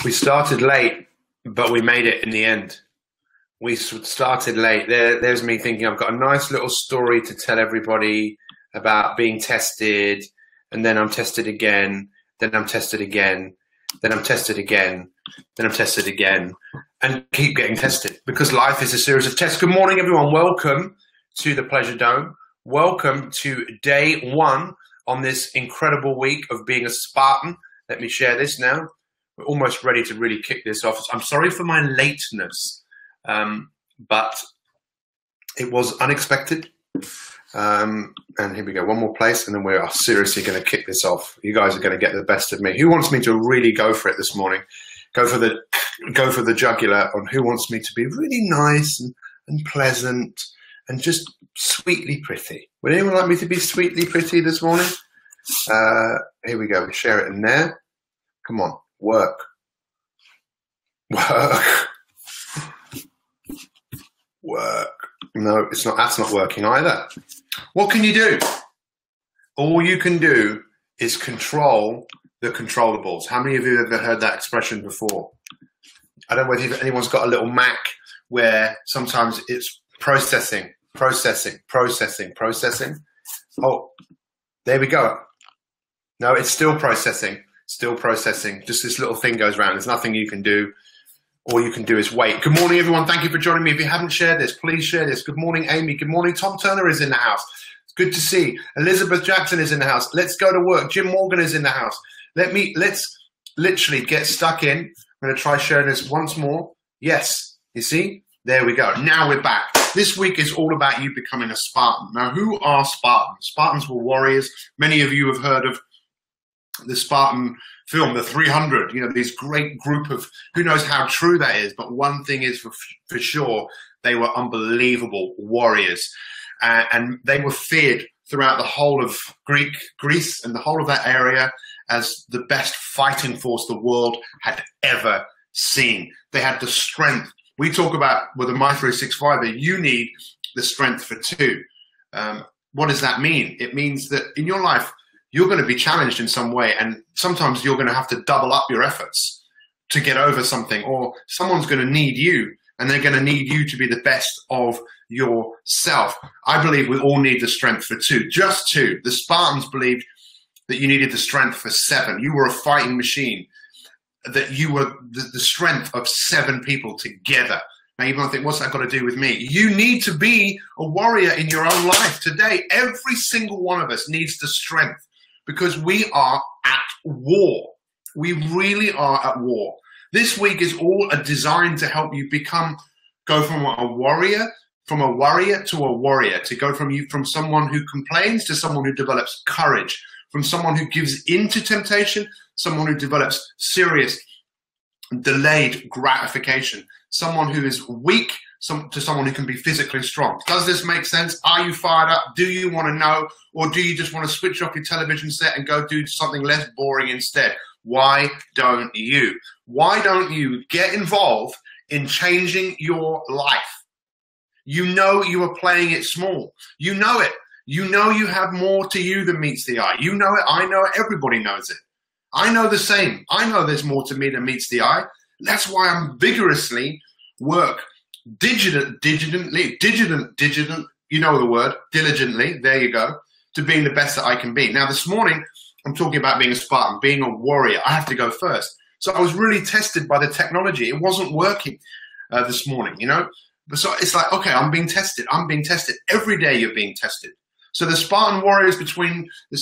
We started late, but we made it in the end. We started late. There's me thinking I've got a nice little story to tell everybody about being tested, and then I'm tested again, then I'm tested again, then I'm tested again, then I'm tested again, and keep getting tested because life is a series of tests. Good morning, everyone. Welcome to the Pleasure Dome. Welcome to day one on this incredible week of being a Spartan. Let me share this now. We're almost ready to really kick this off. I'm sorry for my lateness, but it was unexpected. And here we go, one more place, and then we are seriously going to kick this off. You guys are going to get the best of me. Who wants me to really go for it this morning? Go for the jugular on who wants me to be really nice and pleasant and just sweetly pretty. Would anyone like me to be sweetly pretty this morning? Here we go. We share it in there. Come on. Work. No, it's not. That's not working either. What can you do? All you can do is control the controllables. How many of you have ever heard that expression before? I don't know whether anyone's got a little Mac where sometimes it's processing. Oh, there we go. No, it's still processing. Still processing. Just this little thing goes around. There's nothing you can do. All you can do is wait. Good morning, everyone. Thank you for joining me. If you haven't shared this, please share this. Good morning, Amy. Good morning. Tom Turner is in the house. It's good to see. Elizabeth Jackson is in the house. Let's go to work. Jim Morgan is in the house. Let's literally get stuck in. I'm going to try sharing this once more. Yes. You see? There we go. Now we're back. This week is all about you becoming a Spartan. Now, who are Spartans? Spartans were warriors. Many of you have heard of the Spartan film, the 300, this great group of, who knows how true that is, but one thing is for sure, they were unbelievable warriors. And they were feared throughout the whole of Greece and the whole of that area as the best fighting force the world had ever seen. They had the strength. We talk about with the My 365 that you need the strength for two. What does that mean? It means that in your life, you're going to be challenged in some way, and sometimes you're going to have to double up your efforts to get over something, or someone's going to need you, and they're going to need you to be the best of yourself. I believe we all need the strength for two, just two. The Spartans believed that you needed the strength for seven. You were a fighting machine, that you were the strength of seven people together. Now, you might think, what's that got to do with me? You need to be a warrior in your own life today. Every single one of us needs the strength. Because we are at war. We really are at war. This week is all designed to help you go from a warrior to a warrior, to go from someone who complains to someone who develops courage, from someone who gives into temptation, someone who develops serious delayed gratification, someone who is weak to someone who can be physically strong. Does this make sense? Are you fired up? Do you want to know? Or do you just want to switch off your television set and go do something less boring instead? Why don't you? Why don't you get involved in changing your life? You know you are playing it small. You know it. You know you have more to you than meets the eye. You know it. I know it. Everybody knows it. I know the same. I know there's more to me than meets the eye. That's why I'm vigorously work diligently, you know the word, diligently, there you go, to being the best that I can be. Now, this morning, I'm talking about being a Spartan, being a warrior. I have to go first. So I was really tested by the technology. It wasn't working this morning, So it's like, okay, I'm being tested. I'm being tested. Every day you're being tested. So the Spartan warriors between the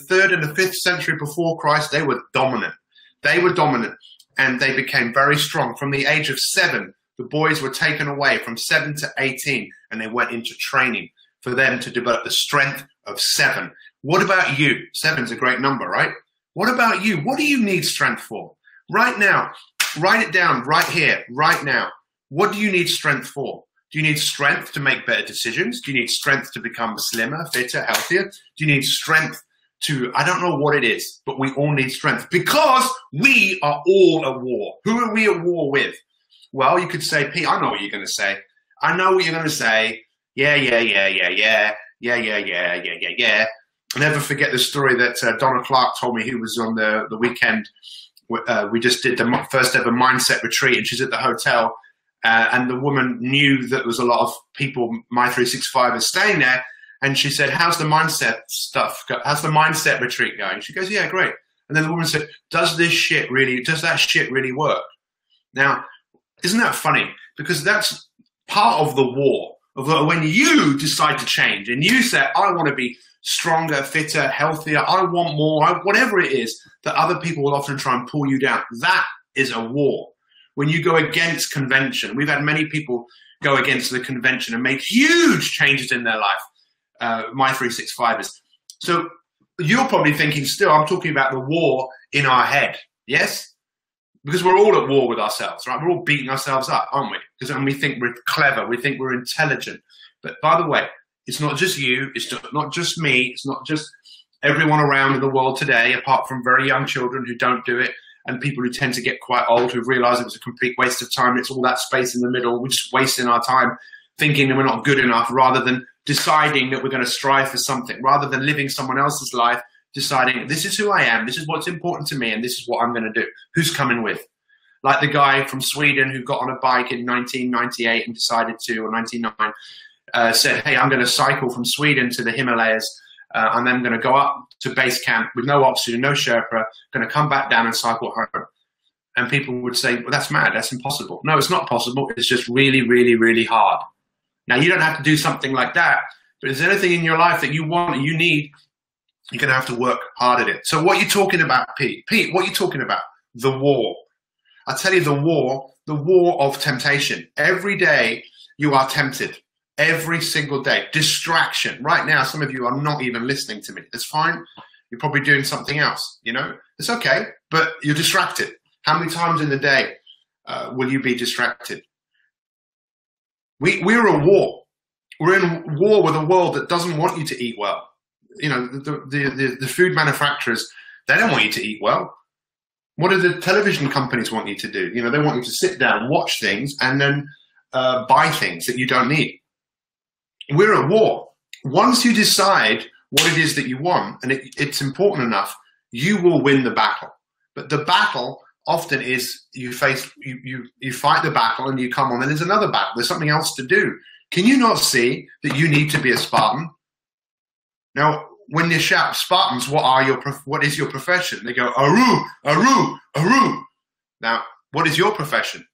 3rd and the 5th century before Christ, they were dominant. They were dominant, and they became very strong. From the age of 7, the boys were taken away from 7 to 18, and they went into training for them to develop the strength of 7. What about you? 7's a great number, right? What about you? What do you need strength for? Right now, write it down right here, right now. What do you need strength for? Do you need strength to make better decisions? Do you need strength to become slimmer, fitter, healthier? Do you need strength to, I don't know what it is, but we all need strength because we are all at war. Who are we at war with? Well, you could say, Pete, I know what you're going to say. I know what you're going to say. Yeah. I'll never forget the story that Donna Clark told me. He was on the weekend we just did the first ever mindset retreat, and she's at the hotel, and the woman knew that there was a lot of people, My 365ers, staying there, and she said, how's the mindset stuff? How's the mindset retreat going? She goes, yeah, great. And then the woman said, does that shit really work? Now, isn't that funny? Because that's part of the war, of when you decide to change and you say, I want to be stronger, fitter, healthier, I want more, whatever it is, that other people will often try and pull you down. That is a war. When you go against convention, we've had many people go against the convention and make huge changes in their life, My 365ers. So you're probably thinking still, I'm talking about the war in our head, yes? Because we're all at war with ourselves, right? We're all beating ourselves up, aren't we? Because when we think we're clever, we think we're intelligent. But by the way, it's not just you, it's not just me, it's not just everyone around in the world today, apart from very young children who don't do it, and people who tend to get quite old who realize it was a complete waste of time. It's all that space in the middle. We're just wasting our time thinking that we're not good enough, rather than deciding that we're going to strive for something, rather than living someone else's life, deciding this is who I am, this is what's important to me, and this is what I'm going to do. Who's coming with? Like the guy from Sweden who got on a bike in 1998 and decided to, or 99, said, hey, I'm going to cycle from Sweden to the Himalayas, and then I'm going to go up to base camp with no oxygen, no Sherpa, going to come back down and cycle home. And people would say, well, that's mad, that's impossible. No, it's not possible. It's just really, really, really hard. Now, you don't have to do something like that, but if there's anything in your life that you want and you need, you're going to have to work hard at it. So what are you talking about, Pete? Pete, what are you talking about? The war. I tell you, the war of temptation. Every day you are tempted. Every single day. Distraction. Right now, some of you are not even listening to me. That's fine. You're probably doing something else, you know? It's okay, but you're distracted. How many times in the day will you be distracted? We're at war. We're in war with a world that doesn't want you to eat well. You know, the food manufacturers, they don't want you to eat well. What do the television companies want you to do? You know, they want you to sit down, watch things, and then buy things that you don't need. We're at war. Once you decide what it is that you want, and it's important enough, you will win the battle. But the battle often is you fight the battle and you come on and there's another battle. There's something else to do. Can you not see that you need to be a Spartan? Now, when they shout Spartans, what is your profession? They go, Aru, Aru, Aru. Now, what is your profession?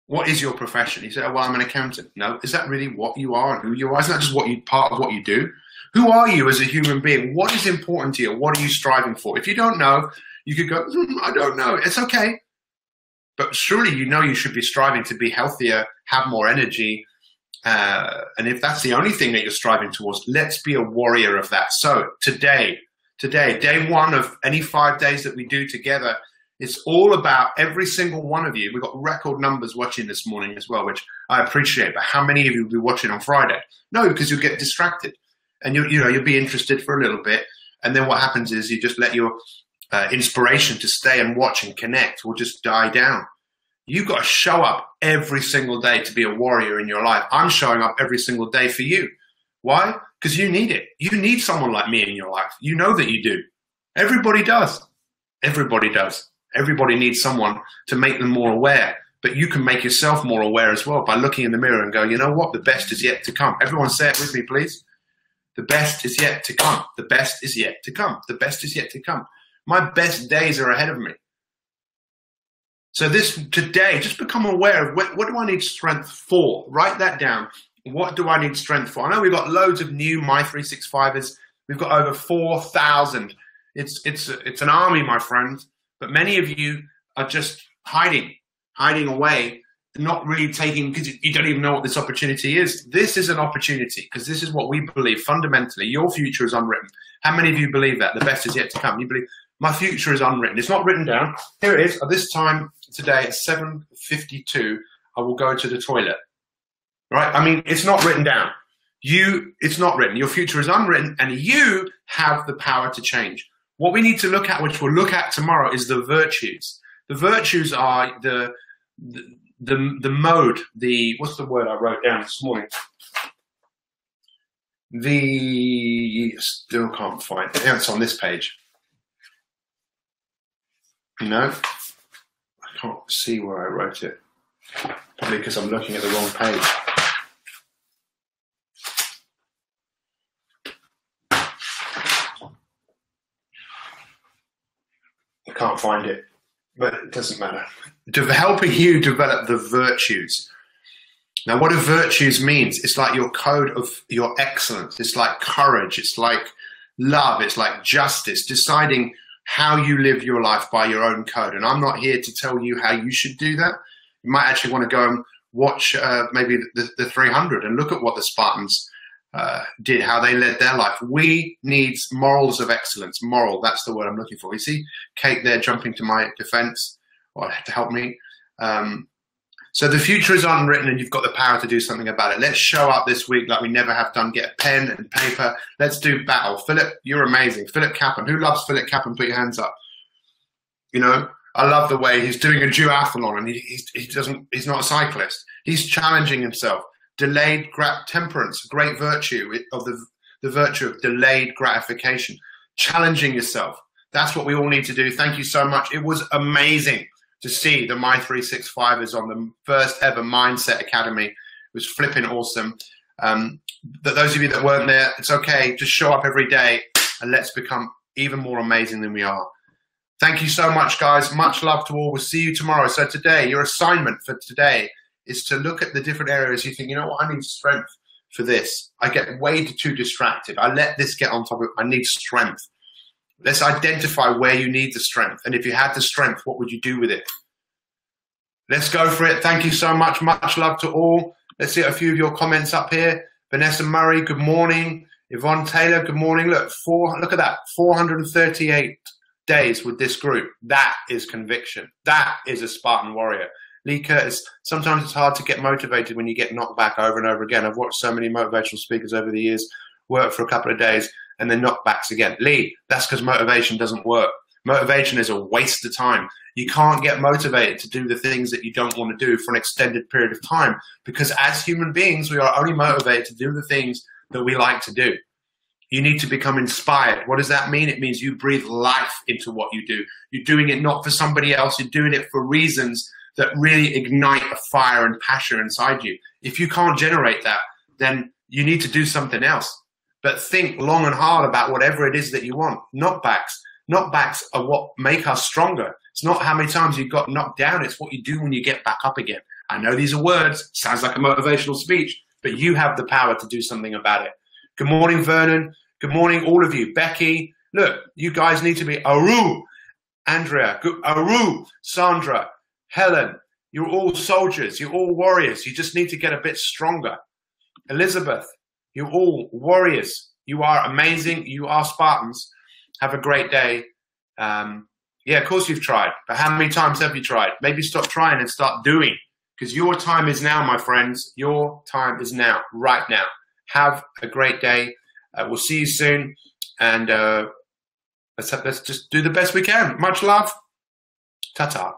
What is your profession? You say, oh, well, I'm an accountant. No, is that really what you are and who you are? Isn't that just part of what you do? Who are you as a human being? What is important to you? What are you striving for? If you don't know, you could go, I don't know. It's okay. But surely you know you should be striving to be healthier, have more energy. And if that's the only thing that you're striving towards, let's be a warrior of that. So today, day one of any 5 days that we do together, it's all about every single one of you. We've got record numbers watching this morning as well, which I appreciate. But how many of you will be watching on Friday? No, because you'll get distracted. And you'll be interested for a little bit. And then what happens is you just let your inspiration to stay and watch and connect will just die down. You've got to show up every single day to be a warrior in your life. I'm showing up every single day for you. Why? Because you need it. You need someone like me in your life. You know that you do. Everybody does. Everybody does. Everybody needs someone to make them more aware. But you can make yourself more aware as well by looking in the mirror and go, you know what? The best is yet to come. Everyone say it with me, please. The best is yet to come. The best is yet to come. The best is yet to come. My best days are ahead of me. So today, just become aware of what do I need strength for? Write that down. What do I need strength for? I know we've got loads of new My 365ers. We've got over 4,000. It's an army, my friends. But many of you are just hiding away, not really taking, because you don't even know what this opportunity is. This is an opportunity, because this is what we believe fundamentally. Your future is unwritten. How many of you believe that? The best is yet to come. You believe my future is unwritten. It's not written down. Here it is. At this time today at 7:52, I will go to the toilet. Right? I mean, it's not written down. It's not written. Your future is unwritten, and you have the power to change. What we need to look at, which we'll look at tomorrow, is the virtues. The virtues are the mode, what's the word I wrote down this morning? Still can't find it. It's on this page. No, I can't see where I wrote it. Probably because I'm looking at the wrong page. I can't find it, but it doesn't matter. Helping you develop the virtues. Now, what do virtues means? It's like your code of your excellence. It's like courage. It's like love. It's like justice, deciding how you live your life by your own code. And I'm not here to tell you how you should do that. You might actually want to go and watch maybe the 300 and look at what the Spartans did, how they led their life. We need morals of excellence. Moral, that's the word I'm looking for. You see Kate there jumping to my defense or to help me. So the future is unwritten and you've got the power to do something about it. Let's show up this week like we never have done. Get a pen and paper. Let's do battle. Philip, you're amazing. Philip Cappan. Who loves Philip Cappan? Put your hands up. You know, I love the way he's doing a duathlon and he's not a cyclist. He's challenging himself. Delayed temperance, great virtue of the virtue of delayed gratification. Challenging yourself. That's what we all need to do. Thank you so much. It was amazing to see the My 365ers on the first ever Mindset Academy. It was flipping awesome. Those of you that weren't there, it's okay. Just show up every day and let's become even more amazing than we are. Thank you so much, guys. Much love to all. We'll see you tomorrow. So today, your assignment for today is to look at the different areas you think, you know what, I need strength for this. I get way too distracted. I let this get on top of it. I need strength. Let's identify where you need the strength. And if you had the strength, what would you do with it? Let's go for it. Thank you so much. Much love to all. Let's see a few of your comments up here. Vanessa Murray, good morning. Yvonne Taylor, good morning. Look at that. 438 days with this group. That is conviction. That is a Spartan warrior. Lee Curtis, sometimes it's hard to get motivated when you get knocked back over and over again. I've watched so many motivational speakers over the years work for a couple of days and then knockbacks again. Lee, that's because motivation doesn't work. Motivation is a waste of time. You can't get motivated to do the things that you don't want to do for an extended period of time because as human beings, we are only motivated to do the things that we like to do. You need to become inspired. What does that mean? It means you breathe life into what you do. You're doing it not for somebody else. You're doing it for reasons that really ignite a fire and passion inside you. If you can't generate that, then you need to do something else. But think long and hard about whatever it is that you want. Knockbacks. Knockbacks are what make us stronger. It's not how many times you got knocked down. It's what you do when you get back up again. I know these are words. Sounds like a motivational speech, but you have the power to do something about it. Good morning, Vernon. Good morning, all of you. Becky, look, you guys need to be Aru. Andrea, Aru. Sandra, Helen, you're all soldiers. You're all warriors. You just need to get a bit stronger. Elizabeth, you're all warriors. You are amazing. You are Spartans. Have a great day. Yeah, of course you've tried. But how many times have you tried? Maybe stop trying and start doing. Because your time is now, my friends. Your time is now, right now. Have a great day. We'll see you soon. And let's just do the best we can. Much love. Ta-ta.